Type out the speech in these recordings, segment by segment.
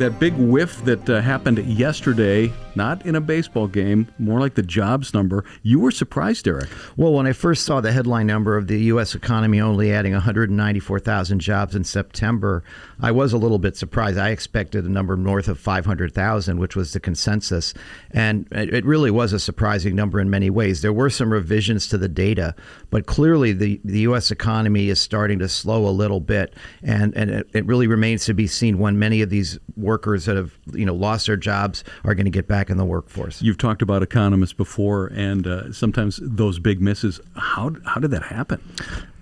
that big whiff that happened yesterday, not in a baseball game, more like the jobs number. You were surprised, Eric. Well, when I first saw the headline number of the U.S. economy only adding 194,000 jobs in September, I was a little bit surprised. I expected a number north of 500,000, which was the consensus. And it really was a surprising number in many ways. There were some revisions to the data, but clearly the U.S. economy is starting to slow a little bit. And it really remains to be seen when many of these workers that have lost their jobs are going to get back in the workforce. You've talked about economists before, and sometimes those big misses. How did that happen?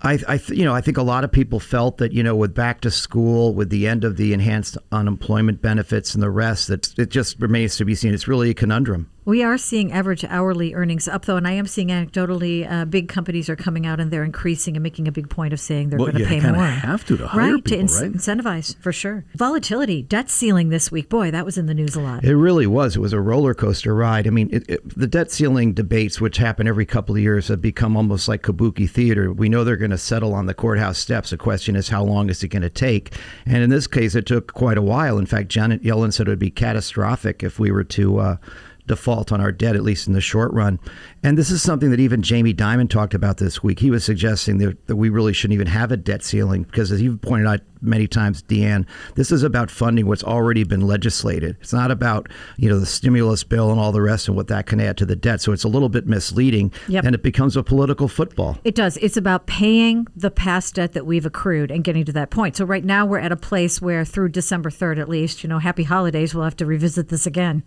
I think a lot of people felt that, with back to school, with the end of the enhanced unemployment benefits and the rest, that it just remains to be seen. It's really a conundrum. We are seeing average hourly earnings up, though, and I am seeing anecdotally big companies are coming out and they're increasing and making a big point of saying they're going to pay more. Well, you have to hire people, right? Incentivize, for sure. Volatility, debt ceiling this week. Boy, that was in the news a lot. It really was. It was a roller coaster ride. I mean, the debt ceiling debates, which happen every couple of years, have become almost like kabuki theater. We know they're going to settle on the courthouse steps. The question is, how long is it going to take? And in this case, it took quite a while. In fact, Janet Yellen said it would be catastrophic if we were to default on our debt, at least in the short run. And this is something that even Jamie Dimon talked about this week. He was suggesting that we really shouldn't even have a debt ceiling because, as you've pointed out many times, Deanne, this is about funding what's already been legislated. It's not about, the stimulus bill and all the rest and what that can add to the debt. So it's a little bit misleading, and it becomes a political football. It does. It's about paying the past debt that we've accrued and getting to that point. So right now we're at a place where through December 3rd, at least, happy holidays, we'll have to revisit this again.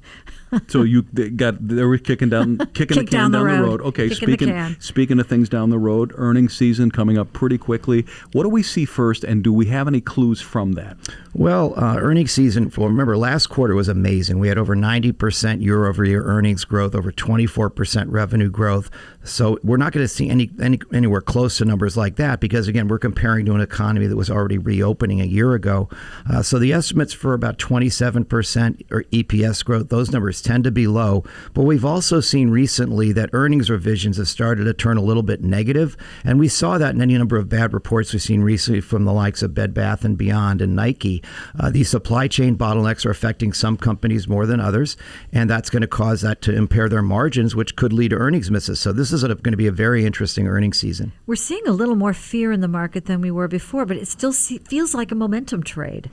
So they were kicking the can down the road. Okay, speaking of things down the road, earnings season coming up pretty quickly. What do we see first, and do we have any clues from that? Well, earnings season, remember, last quarter was amazing. We had over 90% year-over-year earnings growth, over 24% revenue growth. So we're not going to see anywhere close to numbers like that because, again, we're comparing to an economy that was already reopening a year ago. So the estimates for about 27% or EPS growth, those numbers tend to be low. But we've also seen recently that earnings revisions have started to turn a little bit negative. And we saw that in any number of bad reports we've seen recently from the likes of Bed Bath & Beyond and Nike. These supply chain bottlenecks are affecting some companies more than others. And that's going to cause that to impair their margins, which could lead to earnings misses. So this is going to be a very interesting earnings season. We're seeing a little more fear in the market than we were before, but it still feels like a momentum trade.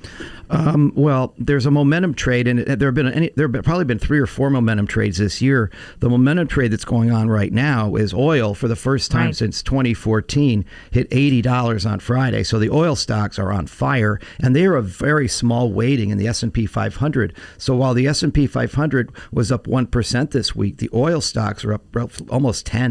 Well, there's a momentum trade, and there have probably been 3 or 4 momentum trades this year. The momentum trade that's going on right now is oil, for the first time since 2014, hit $80 on Friday. So the oil stocks are on fire, and they are a very small weighting in the S&P 500. So while the S&P 500 was up 1% this week, the oil stocks are up almost 10%.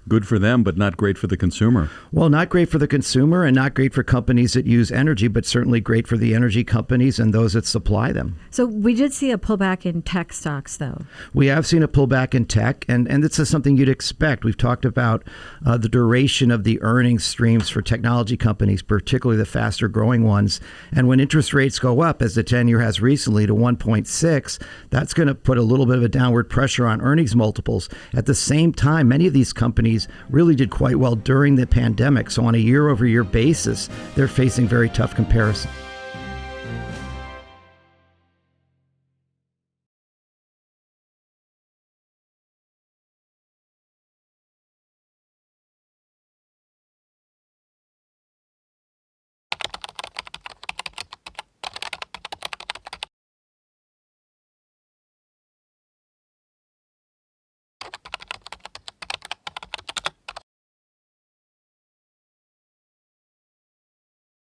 Good for them, but not great for the consumer. Well, not great for the consumer and not great for companies that use energy, but certainly great for the energy companies and those that supply them. So we did see a pullback in tech stocks, though. We have seen a pullback in tech, and this is something you'd expect. We've talked about the duration of the earnings streams for technology companies, particularly the faster growing ones. And when interest rates go up, as the 10-year has recently to 1.6, that's going to put a little bit of a downward pressure on earnings multiples. At the same time, many of these companies really did quite well during the pandemic. So on a year-over-year basis, they're facing very tough comparisons.